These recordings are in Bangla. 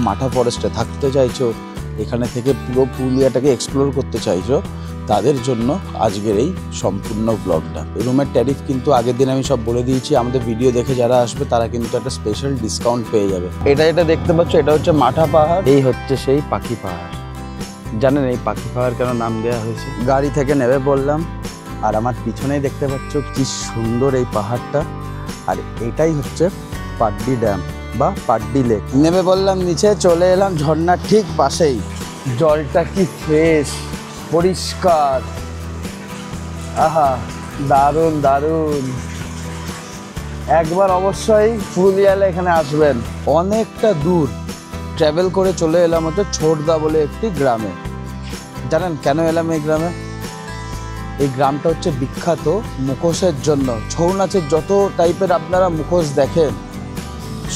মাঠা ফরেস্টে থাকতে চাইছো, এখানে থেকে পুরো পুরুলিয়াটাকে এক্সপ্লোর করতে চাইছো, তাদের জন্য আজকের এই সম্পূর্ণ ব্লগটা। রুমের ট্যারিফ কিন্তু আগের দিন আমি সব বলে দিয়েছি, আমাদের ভিডিও দেখে যারা আসবে তারা কিন্তু একটা স্পেশাল ডিসকাউন্ট পেয়ে যাবে। এটা দেখতে পাচ্ছ, এটা হচ্ছে মাঠা পাহাড়, এই হচ্ছে সেই পাখি পাহাড়। জানেন এই পাখি পাহাড় কেন নাম দেওয়া হয়েছে? গাড়ি থেকে নেমে পড়লাম, আর আমার পিছনেই দেখতে পাচ্ছ কি সুন্দর এই পাহাড়টা, আর এটাই হচ্ছে পাড্ডি ড্যাম বা পাড্ডি লেক। নেমে বললাম নিচে, চলে এলাম ঝর্ণার ঠিক পাশেই। জলটা কি ফ্রেশ, পরিষ্কার, আহা দারুণ দারুণ। একবার অবশ্যই পুরুলিয়ালে এখানে আসবেন। অনেকটা দূর ট্রাভেল করে চলে এলাম হচ্ছে ছোটদা বলে একটি গ্রামে। জানেন কেন এলাম এই গ্রামে? এই গ্রামটা হচ্ছে বিখ্যাত মুখোশের জন্য। ছৌ নাচের যত টাইপের আপনারা মুখোশ দেখেন,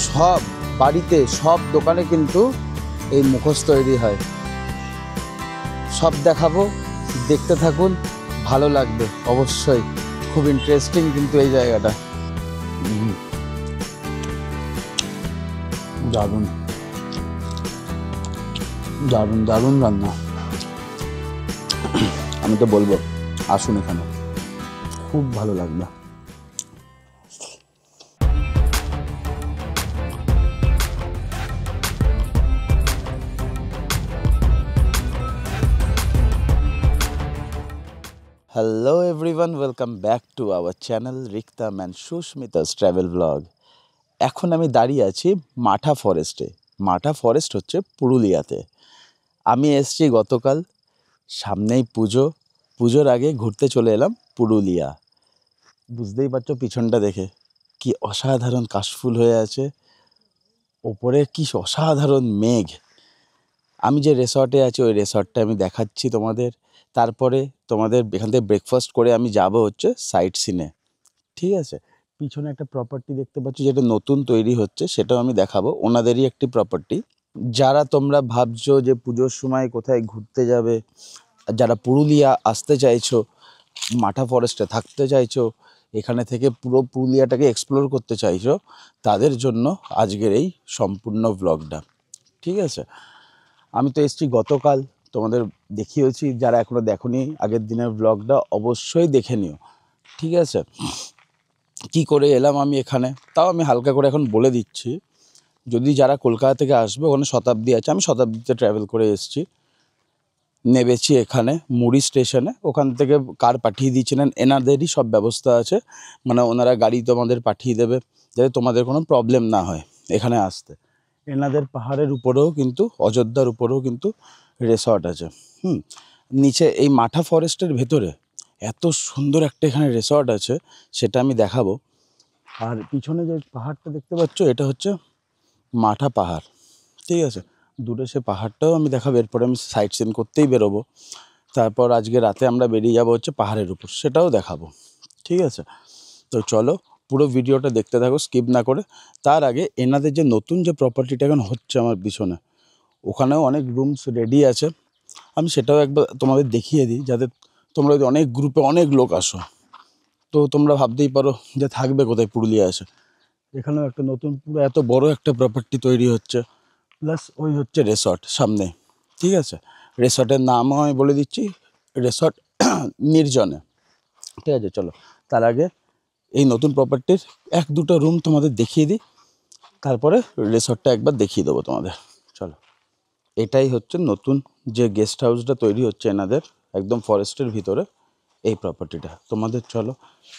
সব বাড়িতে সব দোকানে কিন্তু এই মুখোশ তৈরি হয়। সব দেখাবো, দেখতে থাকুন, ভালো লাগবে অবশ্যই। খুব ইন্টারেস্টিং কিন্তু এই জায়গাটা। দারুণ দারুণ দারুণ রান্না। আমি তো বলবো আসুন এখানে, খুব ভালো লাগবে। Hello everyone, welcome back to our channel Riktam and Susmita's travel blog. এখন আমি দাঁড়িয়ে আছি মাঠা ফরেস্টে। মাঠা ফরেস্ট হচ্ছে পুরুলিয়াতে। আমি এসেছি গতকাল, সামনেই পুজো, পুজোর আগে ঘুরতে চলে এলাম পুরুলিয়া। বুঝতেই পারছো পিছনটা দেখে কি অসাধারণ কাশফুল হয়ে আছে, ওপরে কি অসাধারণ মেঘ। আমি যে রিসর্টে আছি ওই রিসর্টটা আমি দেখাচ্ছি তোমাদের। তারপরে তোমাদের এখান থেকে ব্রেকফাস্ট করে আমি যাব হচ্ছে সাইট সিনে। ঠিক আছে, পিছনে একটা প্রপার্টি দেখতে পাচ্ছি যেটা নতুন তৈরি হচ্ছে, সেটাও আমি দেখাবো। ওনাদেরই একটি প্রপার্টি। যারা তোমরা ভাবছো যে পুজোর সময় কোথায় ঘুরতে যাবে, যারা পুরুলিয়া আসতে চাইছো, মাঠা ফরেস্টে থাকতে চাইছো, এখানে থেকে পুরো পুরুলিয়াটাকে এক্সপ্লোর করতে চাইছো, তাদের জন্য আজকের এই সম্পূর্ণ ব্লগটা। ঠিক আছে, আমি তো এসেছি গতকাল, তোমাদের দেখিয়েছি। যারা এখনও দেখোনি আগের দিনের ব্লগটা, অবশ্যই দেখে নিও। ঠিক আছে, কি করে এলাম আমি এখানে তাও আমি হালকা করে এখন বলে দিচ্ছি। যদি যারা কলকাতা থেকে আসবে, ওখানে শতাব্দী আছে, আমি শতাব্দীতে ট্রাভেল করে এসেছি। নেমেছি এখানে মুড়ি স্টেশনে, ওখান থেকে কার পাঠিয়ে দিয়েছিলেন, এনাদেরই সব ব্যবস্থা আছে। মানে ওনারা গাড়ি তোমাদের পাঠিয়ে দেবে, যাতে তোমাদের কোনো প্রবলেম না হয় এখানে আসতে। এনাদের পাহাড়ের উপরেও কিন্তু, অযোধ্যার উপরেও কিন্তু রিসর্ট আছে। নিচে এই মাঠা ফরেস্টের ভেতরে এত সুন্দর একটা এখানে রিসর্ট আছে, সেটা আমি দেখাবো। আর পিছনে যে পাহাড়টা দেখতে পাচ্ছ, এটা হচ্ছে মাঠা পাহাড়। ঠিক আছে, দূরে সে পাহাড়টাও আমি দেখাবো। এরপরে আমি সাইট সিন করতেই বেরোবো। তারপর আজকে রাতে আমরা বেরিয়ে যাবো হচ্ছে পাহাড়ের উপর, সেটাও দেখাবো। ঠিক আছে, তো চলো পুরো ভিডিওটা দেখতে থাকো স্কিপ না করে। তার আগে এনাদের যে নতুন যে প্রপার্টিটা এখন হচ্ছে আমার পিছনে, ওখানেও অনেক রুমস রেডি আছে। আমি সেটাও একবার তোমাদের দেখিয়ে দিই, যাতে তোমরা যদি অনেক গ্রুপে অনেক লোক আসো, তো তোমরা ভাবতেই পারো যে থাকবে কোথায় পুরুলিয়া এসে। এখানেও একটা নতুন পুরো এত বড় একটা প্রপার্টি তৈরি হচ্ছে, প্লাস ওই হচ্ছে রিসর্ট সামনে। ঠিক আছে, রিসর্টের নামও আমি বলে দিচ্ছি, রিসর্ট নির্জনে। ঠিক আছে, চলো তার আগে এই নতুন প্রপার্টির এক দুটো রুম তোমাদের দেখিয়ে দিই, তারপরে রিসর্টটা একবার দেখিয়ে দেবো তোমাদের। চলো, এটাই হচ্ছে নতুন যে গেস্ট হাউসটা তৈরি হচ্ছে এনাদের, একদম ফরেস্টের ভিতরে এই প্রপার্টিটা। তোমাদের চলো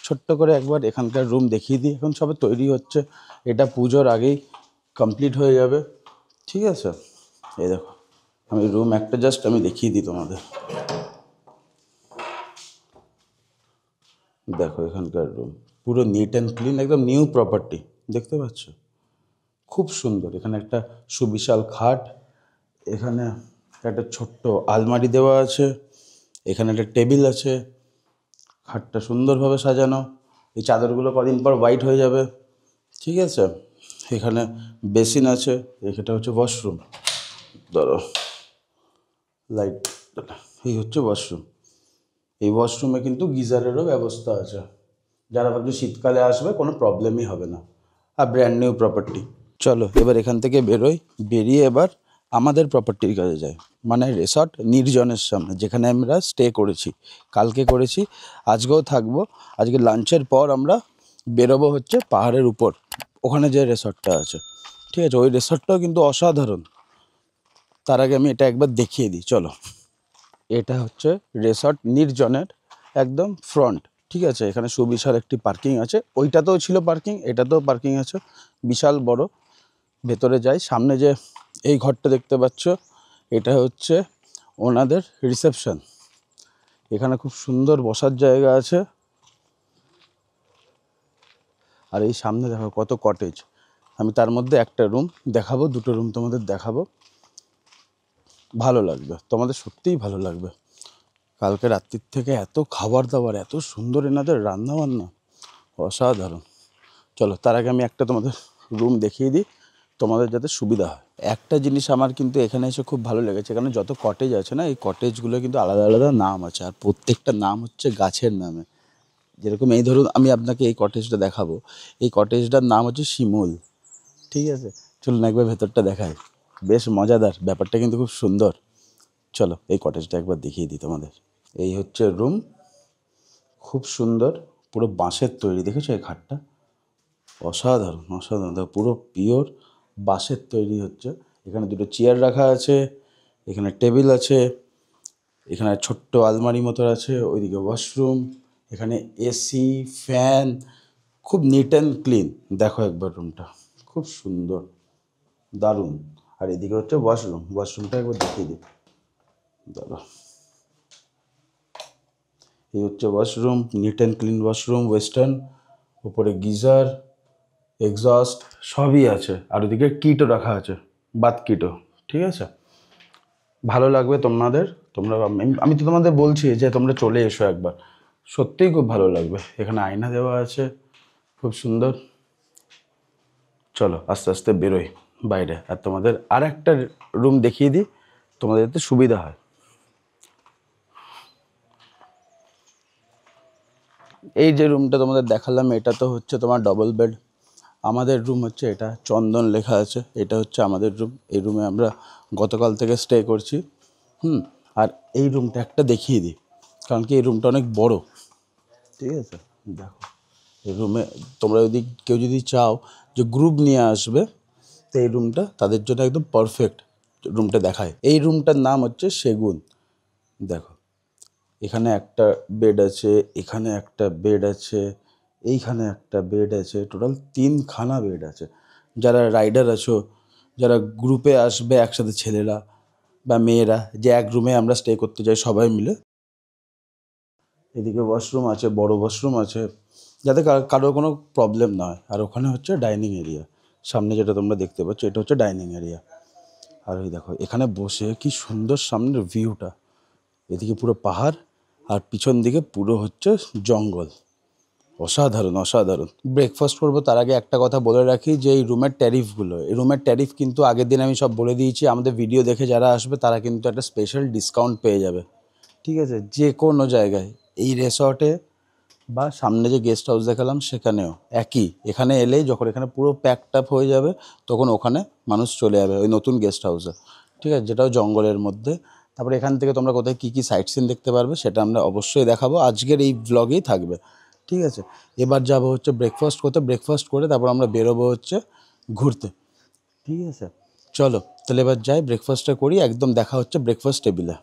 ছোট্ট করে একবার এখানকার রুম দেখিয়ে দিই। এখন সবে তৈরি হচ্ছে, এটা পুজোর আগেই কমপ্লিট হয়ে যাবে। ঠিক আছে, এই দেখো আমি রুম একটা জাস্ট আমি দেখিয়ে দিই তোমাদের। দেখো এখানকার রুম পুরো নিট অ্যান্ড ক্লিন, একদম নিউ প্রপার্টি, দেখতে পাচ্ছ খুব সুন্দর। এখানে একটা সুবিশাল খাট, এখানে একটা ছোট্ট আলমারি দেওয়া আছে, এখানে একটা টেবিল আছে, খাটটা সুন্দরভাবে সাজানো। এই চাদরগুলো কদিন পর হোয়াইট হয়ে যাবে। ঠিক আছে, এখানে বেসিন আছে, এটা হচ্ছে ওয়াশরুম। ধরো লাইট, এই হচ্ছে ওয়াশরুম। এই ওয়াশরুমে কিন্তু গিজারেরও ব্যবস্থা আছে। যারা ভাবছে শীতকালে আসবে কোনো প্রবলেমই হবে না। আর ব্র্যান্ড নিউ প্রপার্টি। চলো এবার এখান থেকে বেরোই, বেরিয়ে এবার আমাদের প্রপার্টির কাছে যাই, মানে রিসর্ট নির্জনের সামনে, যেখানে আমরা স্টে করেছি, কালকে করেছি, আজকেও থাকবো। আজকে লাঞ্চের পর আমরা বেরোবো হচ্ছে পাহাড়ের উপর, ওখানে যে রিসর্টটা আছে, ঠিক আছে? ওই রিসর্টটাও কিন্তু অসাধারণ। তার আগে আমি এটা একবার দেখিয়ে দিই, চলো। এটা হচ্ছে রিসর্ট নির্জনের একদম ফ্রন্ট, ঠিক আছে? এখানে সুবিশাল একটি পার্কিং আছে, ওইটাতেও ছিল পার্কিং, এটাতেও পার্কিং আছে, বিশাল বড়। ভেতরে যাই, সামনে যে এই ঘরটা দেখতে পাচ্ছ, এটা হচ্ছে ওনাদের রিসেপশন। এখানে খুব সুন্দর বসার জায়গা আছে, আর এই সামনে দেখো কত কটেজ। আমি তার মধ্যে একটা রুম দেখাবো, দুটো রুম তোমাদের দেখাবো, ভালো লাগবে তোমাদের, সত্যিই ভালো লাগবে। কালকে রাত্রির থেকে এত খাবার দাবার, এত সুন্দর এনাদের রান্না বান্না, অসাধারণ। চলো তার আগে আমি একটা তোমাদের রুম দেখিয়ে দিই, তোমাদের যাতে সুবিধা হয়। একটা জিনিস আমার কিন্তু এখানে এসে খুব ভালো লেগেছে, এখানে যত কটেজ আছে না, এই কটেজগুলো কিন্তু আলাদা আলাদা নাম আছে, আর প্রত্যেকটা নাম হচ্ছে গাছের নামে। যেরকম এই ধরুন আমি আপনাকে এই কটেজটা দেখাবো, এই কটেজটার নাম হচ্ছে শিমুল, ঠিক আছে? চলুন একবার ভেতরটা দেখাই, বেশ মজাদার ব্যাপারটা, কিন্তু খুব সুন্দর। চলো এই কটেজটা একবার দেখিয়ে দিই তোমাদের। এই হচ্ছে রুম, খুব সুন্দর, পুরো বাঁশের তৈরি, দেখেছো এই খাটটা? অসাধারণ অসাধারণ, দেখো পুরো পিওর বাঁশের তৈরি হচ্ছে। এখানে দুটো চেয়ার রাখা আছে, এখানে টেবিল আছে, এখানে ছোট্ট আলমারি মতো আছে, ওইদিকে ওয়াশরুম, এখানে এসি, ফ্যান, খুব নিট অ্যান্ড ক্লিন। দেখো একবার রুমটা, খুব সুন্দর, দারুণ। আর এদিকে হচ্ছে ওয়াশরুম, ওয়াশরুমটা একবার দেখিয়ে দিই, দাঁড়া। এই হচ্ছে washroom, neat and clean washroom, western, উপরে গিজার, এক্সস্ট সবই আছে, আর ওদিকে কিটও রাখা আছে, বাথ কিটও, ঠিক আছে? ভালো লাগবে তোমাদের, তোমরা আমি তো তোমাদের বলছি যে তোমরা চলে এসো একবার, সত্যিই খুব ভালো লাগবে। এখানে আয়না দেওয়া আছে, খুব সুন্দর। চলো আস্তে আস্তে বেরোই বাইরে, আর তোমাদের আর একটা রুম দেখিয়ে দিই, তোমাদের যাতে সুবিধা হয়। এই যে রুমটা তোমাদের দেখালাম, এটা তো হচ্ছে তোমার ডবল বেড। আমাদের রুম হচ্ছে এটা, চন্দন লেখা আছে, এটা হচ্ছে আমাদের রুম। এই রুমে আমরা গতকাল থেকে স্টে করছি। আর এই রুমটা একটা দেখিয়ে দিই, কারণ কি এই রুমটা অনেক বড়, ঠিক আছে? দেখো এই রুমে তোমরা যদি কেউ যদি চাও যে গ্রুপ নিয়ে আসবে, তো এই রুমটা তাদের জন্য একদম পারফেক্ট। রুমটা দেখায়, এই রুমটার নাম হচ্ছে সেগুন। দেখো এখানে একটা বেড আছে, এখানে একটা বেড আছে, এইখানে একটা বেড আছে, টোটাল 3খানা বেড আছে। যারা রাইডার আছো, যারা গ্রুপে আসবে একসাথে, ছেলেরা বা মেয়েরা, যে এক রুমে আমরা স্টে করতে যাই সবাই মিলে। এদিকে ওয়াশরুম আছে, বড় ওয়াশরুম আছে, যাতে কারোর কোনো প্রবলেম না হয়। আর ওখানে হচ্ছে ডাইনিং এরিয়া, সামনে যেটা তোমরা দেখতে পাচ্ছ এটা হচ্ছে ডাইনিং এরিয়া। আর ওই দেখো এখানে বসে কি সুন্দর সামনের ভিউটা, এদিকে পুরো পাহাড়, আর পিছন দিকে পুরো হচ্ছে জঙ্গল, অসাধারণ অসাধারণ। ব্রেকফাস্ট করবো তার আগে একটা কথা বলে রাখি, যে এই রুমের ট্যারিফগুলো, এই রুমের ট্যারিফ কিন্তু আগের দিন আমি সব বলে দিয়েছি। আমাদের ভিডিও দেখে যারা আসবে তারা কিন্তু একটা স্পেশাল ডিসকাউন্ট পেয়ে যাবে, ঠিক আছে? যে কোনো জায়গায়, এই রিসর্টে বা সামনে যে গেস্ট হাউস দেখালাম সেখানেও একই। এখানে এলেই যখন এখানে পুরো প্যাকড আপ হয়ে যাবে, তখন ওখানে মানুষ চলে যাবে ওই নতুন গেস্ট হাউসে, ঠিক আছে? যেটাও জঙ্গলের মধ্যে। তারপরে এখান থেকে তোমরা কোথায় কী কী সাইট সিন দেখতে পারবে সেটা আমরা অবশ্যই দেখাবো, আজকের এই ব্লগেই থাকবে, ঠিক আছে? এবার যাবো হচ্ছে ব্রেকফাস্ট করতে, ব্রেকফাস্ট করে তারপর আমরা বেরোবো হচ্ছে ঘুরতে, ঠিক আছে? চলো তাহলে এবার যাই, ব্রেকফাস্টটা করি, একদম দেখা হচ্ছে ব্রেকফাস্ট টেবিলে।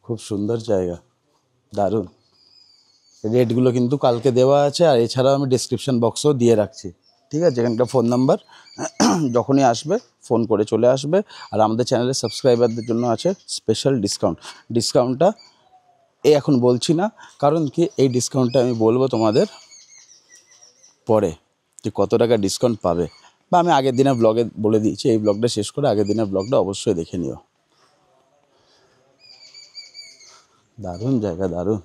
খুব সুন্দর জায়গা, দারুণ। রেটগুলো কিন্তু কালকে দেওয়া আছে, আর এছাড়াও আমি ডিসক্রিপশান বক্সও দিয়ে রাখছি, ঠিক আছে? এখানকার ফোন নাম্বার, যখনই আসবে ফোন করে চলে আসবে। আর আমাদের চ্যানেলের সাবস্ক্রাইবারদের জন্য আছে স্পেশাল ডিসকাউন্ট। ডিসকাউন্টটা এখন বলছি না, কারণ কি এই ডিসকাউন্টটা আমি বলবো তোমাদের পরে, যে কত টাকা ডিসকাউন্ট পাবে, বা আমি আগের দিনের ব্লগে বলে দিয়েছি। এই ব্লগটা শেষ করে আগের দিনের ব্লগটা অবশ্যই দেখে নিও। দারুণ জায়গা, দারুণ।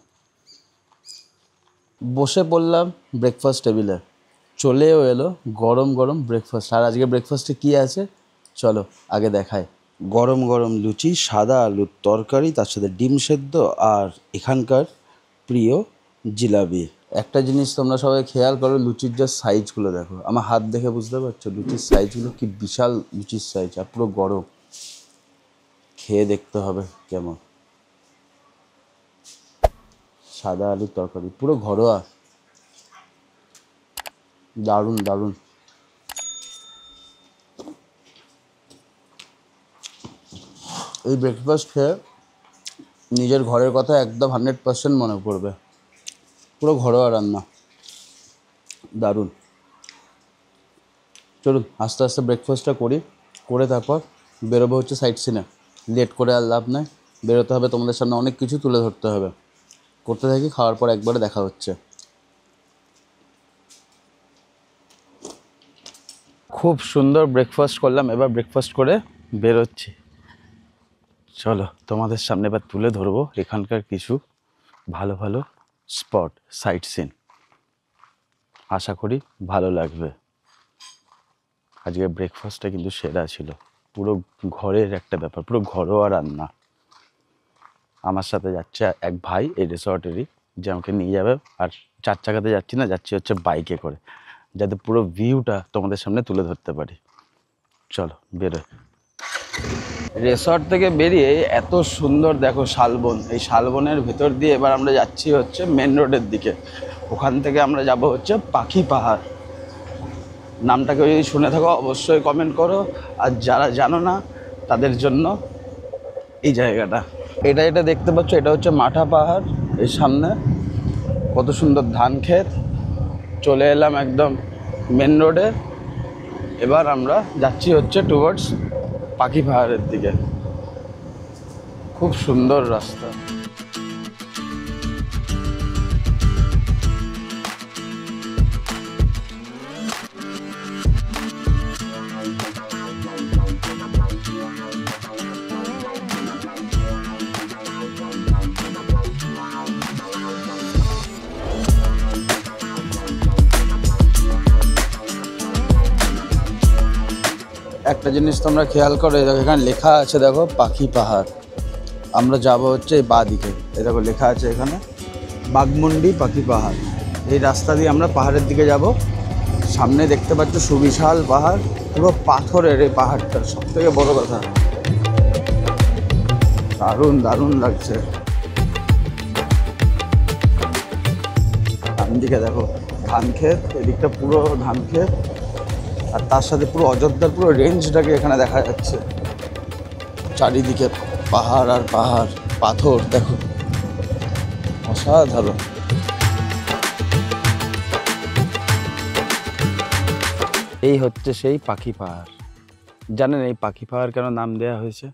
বসে পড়লাম ব্রেকফাস্ট টেবিলে, চলেও এলো গরম গরম ব্রেকফাস্ট। আর আজকে ব্রেকফাস্টে কী আছে চলো আগে দেখায়। গরম গরম লুচি, সাদা আলুর তরকারি, তার সাথে ডিম সেদ্ধ, আর এখানকার প্রিয় জিলাপি। একটা জিনিস তোমরা সবাই খেয়াল করো, লুচির যে সাইজগুলো দেখো, আমার হাত দেখে বুঝতে পারছো লুচির সাইজগুলো কি বিশাল লুচির সাইজ, আর পুরো গরম। খেয়ে দেখতে হবে কেমন। সাদা আলুর তরকারি, পুরো ঘরোয়া, দারুণ দারুণ। এই ব্রেকফাস্ট খেয়ে নিজের ঘরের কথা একদম 100% মনে পড়বে। পুরো ঘরোয়া রান্না, দারুণ। চলুন আস্তে আস্তে ব্রেকফাস্টটা করি, করে তারপর বেরোবো হচ্ছে সাইট সিনে। লেট করে আর লাভ নাই, বেরোতে হবে, তোমাদের সামনে অনেক কিছু তুলে ধরতে হবে। করতে থাকি, খাওয়ার পর একবারে দেখা হচ্ছে। খুব সুন্দর ব্রেকফাস্ট করলাম, এবার ব্রেকফাস্ট করে বেরোচ্ছি। চলো তোমাদের সামনে এবার তুলে ধরবো এখানকার কিছু ভালো ভালো স্পট, সাইট সিন। আশা করি ভালো লাগবে। আজকে ব্রেকফাস্টটা কিন্তু সেরা ছিল, পুরো ঘরের একটা ব্যাপার, পুরো ঘরোয়া রান্না। আমার সাথে যাচ্ছে এক ভাই এই রিসর্টেরই, যে আমাকে নিয়ে যাবে। আর 4 চাকাতে যাচ্ছি না, যাচ্ছি হচ্ছে বাইকে করে, যাতে পুরো ভিউটা তোমাদের সামনে তুলে ধরতে পারি। চলো বেরোয়। রিসর্ট থেকে বেরিয়ে এত সুন্দর দেখো শালবন, এই শালবনের ভেতর দিয়ে এবার আমরা যাচ্ছি হচ্ছে মেন রোডের দিকে। ওখান থেকে আমরা যাব হচ্ছে পাখি পাহাড়। নামটাকে যদি শুনে থাকো অবশ্যই কমেন্ট করো, আর যারা জানো না তাদের জন্য এই জায়গাটা। এটা দেখতে পাচ্ছ, এটা হচ্ছে মাঠা পাহাড়। এর সামনে কত সুন্দর ধান ক্ষেত। চলে এলাম একদম মেন রোডে। এবার আমরা যাচ্ছি হচ্ছে টুয়ার্ডস পাখি পাহাড়ের দিকে। খুব সুন্দর রাস্তা। একটা জিনিস তোমরা খেয়াল করো, দেখো এখানে লেখা আছে, দেখো পাখি পাহাড়। আমরা যাব হচ্ছে এই বাঁ দিকে, এই দেখো লেখা আছে এখানে বাঘমুন্ডি পাখি পাহাড়। এই রাস্তা দিয়ে আমরা পাহাড়ের দিকে যাব। সামনে দেখতে পাচ্ছ সুবিশাল পাহাড়, পুরো পাথরের এই পাহাড়টা, সব থেকে বড় কথা। দারুণ দারুণ লাগছে। ডান দিকে দেখো ধান ক্ষেত, এদিকটা পুরো ধান ক্ষেত, আর তার সাথে পুরো অযোধ্যার পুরো রেঞ্জটাকে এখানে দেখা যাচ্ছে। চারিদিকে পাহাড় আর পাহাড়, পাথর দেখো, অসাধারণ। এই হচ্ছে সেই পাখি পাহাড়। জানেন এই পাখি পাহাড় কেন নাম দেওয়া হয়েছে?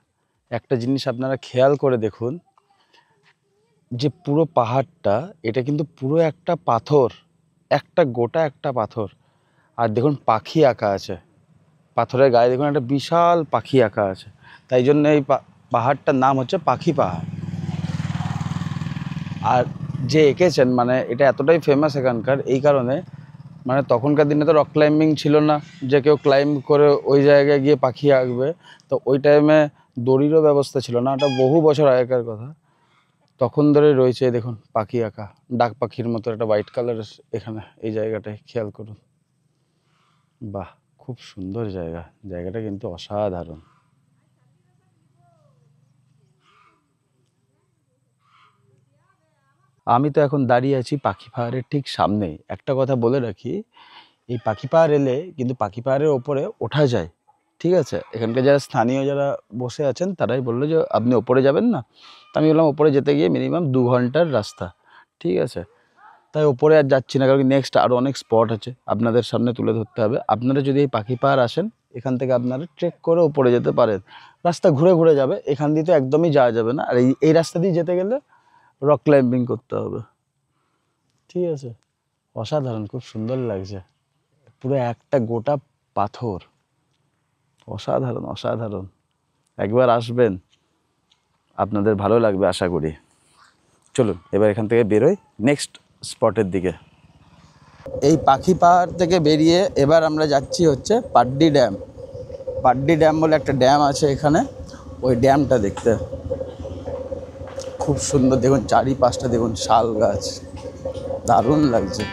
একটা জিনিস আপনারা খেয়াল করে দেখুন, যে পুরো পাহাড়টা, এটা কিন্তু পুরো একটা পাথর, একটা গোটা একটা পাথর। আর দেখুন পাখি আঁকা আছে পাথরের গায়ে, দেখুন একটা বিশাল পাখি আঁকা আছে। তাই জন্য এই পাহাড়টার নাম হচ্ছে পাখি পাহাড়। আর যে এঁকেছেন, মানে এটা এতটাই ফেমাস এখানকার, এই কারণে মানে তখনকার দিনে তো রক ক্লাইম্বিং ছিল না, যে কেউ ক্লাইম্ব করে ওই জায়গায় গিয়ে পাখি আঁকবে। তো ওই টাইমে দড়িরও ব্যবস্থা ছিল না, এটা বহু বছর আগেকার কথা। তখন ধরে রয়েছে দেখুন পাখি আঁকা, ডাক পাখির মতো একটা হোয়াইট কালারের এখানে এই জায়গাটায় খেয়াল করুন। বাহ, খুব সুন্দর জায়গা, জায়গাটা কিন্তু অসাধারণ। আমি তো এখন দাঁড়িয়ে আছি পাখি পাহাড়ের ঠিক সামনেই। একটা কথা বলে রাখি, এই পাখি পাহাড় এলে কিন্তু পাখি পাহাড়ের ওপরে ওঠা যায়, ঠিক আছে? এখানকার যারা স্থানীয় যারা বসে আছেন তারাই বললো যে আপনি ওপরে যাবেন না। তো আমি বললাম ওপরে যেতে গিয়ে মিনিমাম 2 ঘন্টার রাস্তা, ঠিক আছে? তাই ওপরে আর যাচ্ছি না, কারণ নেক্সট আরও অনেক স্পট আছে আপনাদের সামনে তুলে ধরতে হবে। আপনারা যদি এই পাখি পাহাড় আসেন, এখান থেকে আপনারা ট্রেক করে ওপরে যেতে পারেন। রাস্তা ঘুরে ঘুরে যাবে, এখান দিয়ে তো একদমই যাওয়া যাবে না। আর এই রাস্তা দিয়ে যেতে গেলে রক ক্লাইম্বিং করতে হবে, ঠিক আছে? অসাধারণ, খুব সুন্দর লাগছে, পুরো একটা গোটা পাথর। অসাধারণ অসাধারণ, একবার আসবেন, আপনাদের ভালো লাগবে আশা করি। চলুন এবার এখান থেকে বেরোই নেক্সট স্পটের দিকে। এই পাখি পাহাড় থেকে বেরিয়ে এবার আমরা যাচ্ছি হচ্ছে পাড্ডি ড্যাম। পাড্ডি ড্যাম বলে একটা ড্যাম আছে এখানে, ওই ড্যামটা দেখতে খুব সুন্দর। দেখুন চারিপাশটা দেখুন, শাল গাছ, দারুণ লাগছে।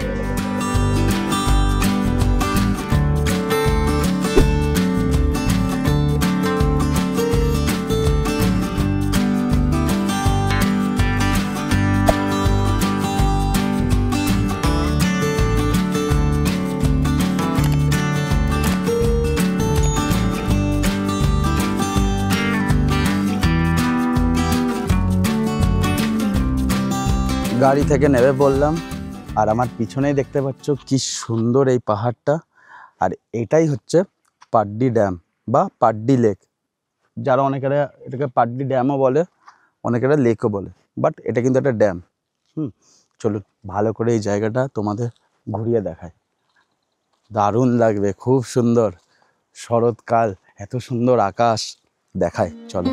গাড়ি থেকে নেমে বললাম, আর আমার পিছনেই দেখতে পাচ্ছ কি সুন্দর এই পাহাড়টা। আর এটাই হচ্ছে পাড্ডি ড্যাম বা পাড্ডি লেক। যারা অনেকেরা এটাকে পাড্ডি ড্যামও বলে, অনেকেরা লেকও বলে, বাট এটা কিন্তু একটা ড্যাম। চলুন ভালো করে এই জায়গাটা তোমাদের ঘুরিয়ে দেখায়। দারুণ লাগবে, খুব সুন্দর শরৎকাল, এত সুন্দর আকাশ দেখায়। চলো।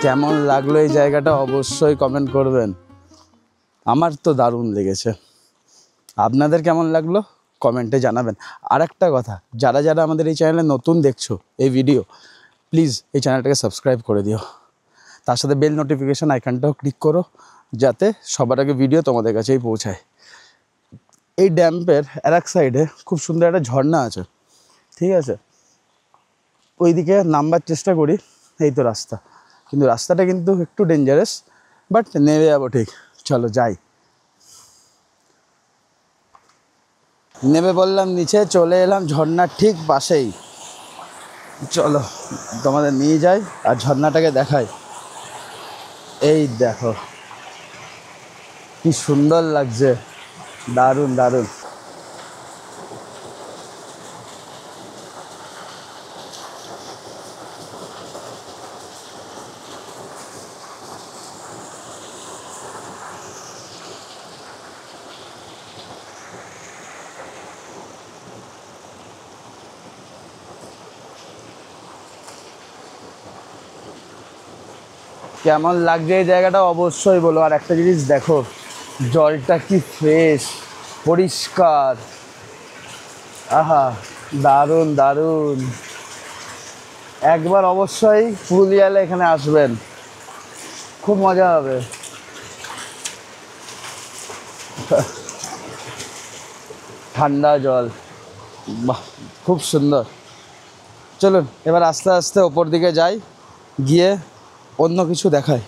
কেমন লাগলো এই জায়গাটা অবশ্যই কমেন্ট করবেন। আমার তো দারুণ লেগেছে, আপনাদের কেমন লাগলো কমেন্টে জানাবেন। আর একটা কথা, যারা যারা আমাদের এই চ্যানেলে নতুন দেখছো এই ভিডিও, প্লিজ এই চ্যানেলটাকে সাবস্ক্রাইব করে দিও। তার সাথে বেল নোটিফিকেশান আইকনটাও ক্লিক করো, যাতে সবার আগে ভিডিও তোমাদের কাছেই পৌঁছায়। এই ড্যাম্পের আর এক সাইডে খুব সুন্দর একটা ঝর্ণা আছে, ঠিক আছে? ওইদিকে নামবার চেষ্টা করি, এই তো রাস্তা, কিন্তু রাস্তাটা কিন্তু একটু ডেঞ্জারাস, বাট নেমে যাবো ঠিক। চলো যাই। নেমে বললাম নিচে, চলে এলাম ঝর্ণার ঠিক পাশেই। চলো তোমাদের নিয়ে যাই আর ঝর্ণাটাকে দেখাই। এই দেখো কি সুন্দর লাগছে, দারুণ দারুণ। কেমন লাগছে এই জায়গাটা অবশ্যই বলো। আর একটা জিনিস দেখো, জলটা কি ফ্রেশ, পরিষ্কার, আহা দারুণ দারুণ। একবার অবশ্যই পুরুলিয়ালে এখানে আসবেন, খুব মজা হবে। ঠান্ডা জল, বাহ খুব সুন্দর। চলুন এবার আস্তে আস্তে ওপর দিকে যাই, গিয়ে অন্য কিছু দেখায়।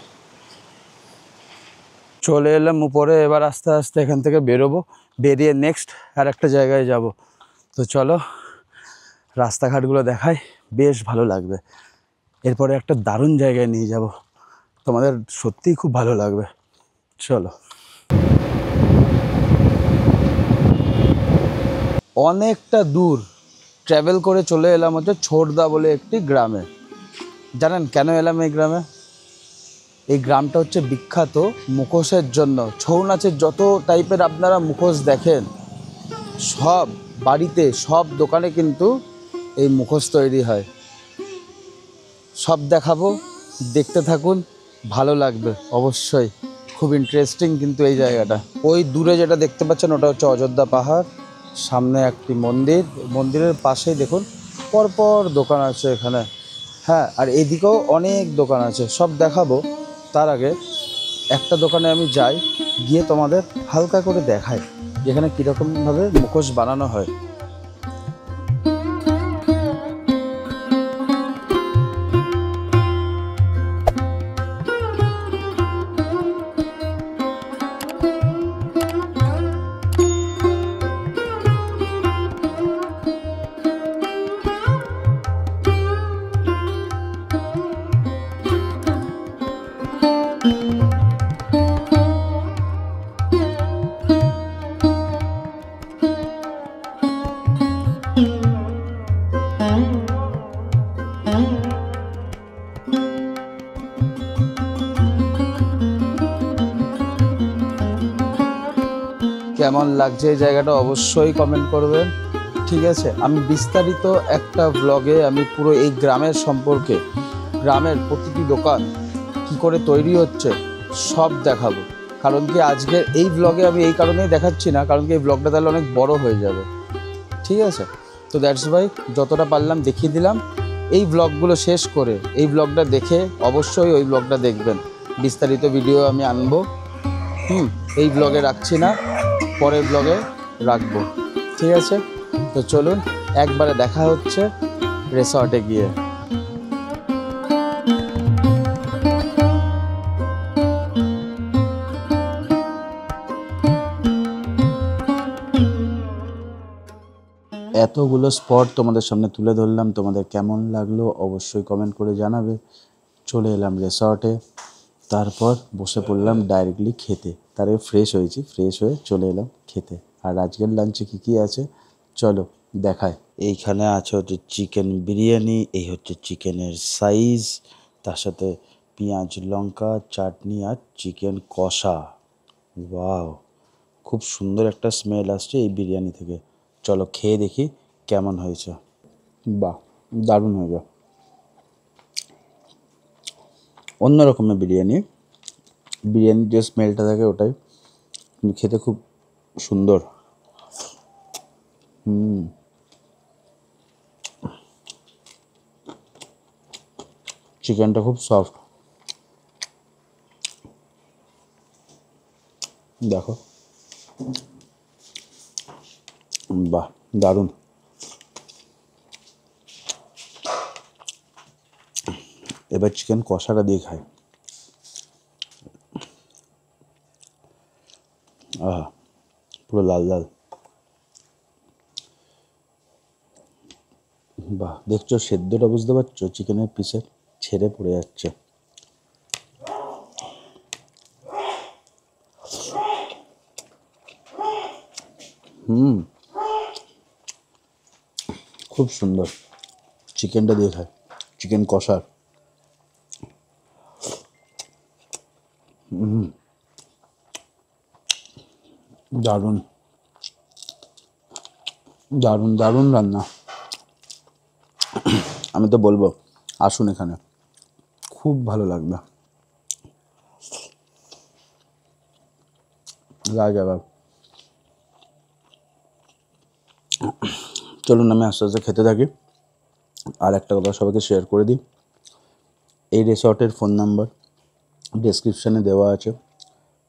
চলে এলাম উপরে, এবার আস্তে আস্তে এখান থেকে বেরোবো, বেরিয়ে নেক্সট আর একটা জায়গায় যাব। তো চলো রাস্তাঘাটগুলো দেখায়, বেশ ভালো লাগবে। এরপরে একটা দারুণ জায়গায় নিয়ে যাব, তোমাদের সত্যিই খুব ভালো লাগবে। চলো। অনেকটা দূর ট্র্যাভেল করে চলে এলাম হচ্ছে ছোটদা বলে একটি গ্রামে। জানেন কেন এলাম এই গ্রামে? এই গ্রামটা হচ্ছে বিখ্যাত মুখোশের জন্য। ছৌ নাচের যত টাইপের আপনারা মুখোশ দেখেন, সব বাড়িতে সব দোকানে কিন্তু এই মুখোশ তৈরি হয়। সব দেখাবো, দেখতে থাকুন, ভালো লাগবে অবশ্যই। খুব ইন্টারেস্টিং কিন্তু এই জায়গাটা। ওই দূরে যেটা দেখতে পাচ্ছেন ওটা হচ্ছে অযোধ্যা পাহাড়, সামনে একটি মন্দির, মন্দিরের পাশেই দেখুন পরপর দোকান আছে এখানে। হ্যাঁ, আর এদিকেও অনেক দোকান আছে, সব দেখাবো। তার আগে একটা দোকানে আমি যাই, গিয়ে তোমাদের হালকা করে দেখাই যেখানে কীরকমভাবে মুখোশ বানানো হয়। কেমন লাগছে এই জায়গাটা অবশ্যই কমেন্ট করবেন, ঠিক আছে? আমি বিস্তারিত একটা ব্লগে আমি পুরো এই গ্রামের সম্পর্কে, গ্রামের প্রতিটি দোকান কি করে তৈরি হচ্ছে সব দেখাবো। কারণ কি আজকের এই ব্লগে আমি এই কারণেই দেখাচ্ছি না, কারণ কি এই ব্লগটা তাহলে অনেক বড় হয়ে যাবে, ঠিক আছে? তো দ্যাটস ওয়াই যতটা পারলাম দেখিয়ে দিলাম। এই ব্লগগুলো শেষ করে এই ব্লগটা দেখে অবশ্যই ওই ব্লগটা দেখবেন, বিস্তারিত ভিডিও আমি আনবো। এই ব্লগে রাখছি না, পরের ব্লগে রাখবো, ঠিক আছে? তো চলুন একবারে দেখা হচ্ছে রিসর্টে গিয়ে। এতগুলো স্পট তোমাদের সামনে তুলে ধরলাম, তোমাদের কেমন লাগলো অবশ্যই কমেন্ট করে জানাবে। চলে এলাম রিসর্টে, তারপর বসে পড়লাম ডাইরেক্টলি খেতে। তার আগে ফ্রেশ হয়েছি, ফ্রেশ হয়ে চলে এলাম খেতে। আর আজকের লাঞ্চে কী কী আছে চলো দেখায়। এইখানে আছে হচ্ছে চিকেন বিরিয়ানি, এই হচ্ছে চিকেনের সাইজ, তার সাথে পেঁয়াজ লঙ্কা চাটনি আর চিকেন কষা। ওয়াও, খুব সুন্দর একটা স্মেল আসছে এই বিরিয়ানি থেকে। চলো খেয়ে দেখি কেমন হয়েছে। বাহ, দারুণ হয়েছে, অন্য রকমের বিরিয়ানি। বিরিয়ানির যে স্মেলটা থাকে ওটাই, খেতে খুব সুন্দর। চিকেনটা খুব সফট, দেখো। বাহ, দারুণ। এবার চিকেন কষাটা দিয়ে খাই। আহা, পুরো লাল লাল। বাহ, দেখছো সেদ্ধটা, বুঝতে পারছো? চিকেনের পিসে ছেড়ে পড়ে যাচ্ছে। খুব সুন্দর। চিকেনটা দিয়ে খায়, চিকেন কষার। দারুণ দারুণ দারুণ রান্না। আমি তো বলবো আসুন এখানে, খুব ভালো লাগবে। লাজবাব। চলুন আমি আস্তে আস্তে খেতে থাকি। আর একটা কথা সবাইকে শেয়ার করে দিই, এই রিসর্টের ফোন নাম্বার ডেসক্রিপশানে দেওয়া আছে।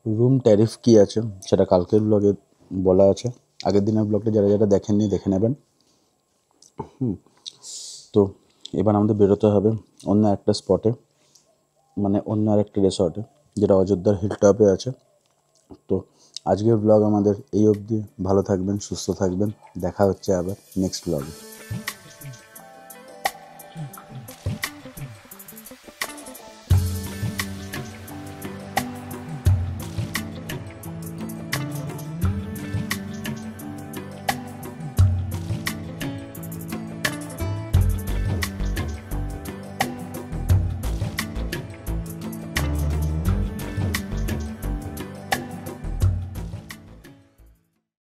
রুম ট্যারিফ কী আছে সেটা কালকের ব্লগে বলা আছে। আগের দিনের ব্লগটা যারা যারা দেখেননি দেখে নেবেন। তো এবার আমাদের বেরোতে হবে অন্য একটা স্পটে, মানে অন্য আরেকটা রিসর্টে, যেটা অযোধ্যার হিল টপে আছে। তো আজকের ব্লগ আমাদের এই অবধি। ভালো থাকবেন, সুস্থ থাকবেন, দেখা হচ্ছে আবার নেক্সট ব্লগে।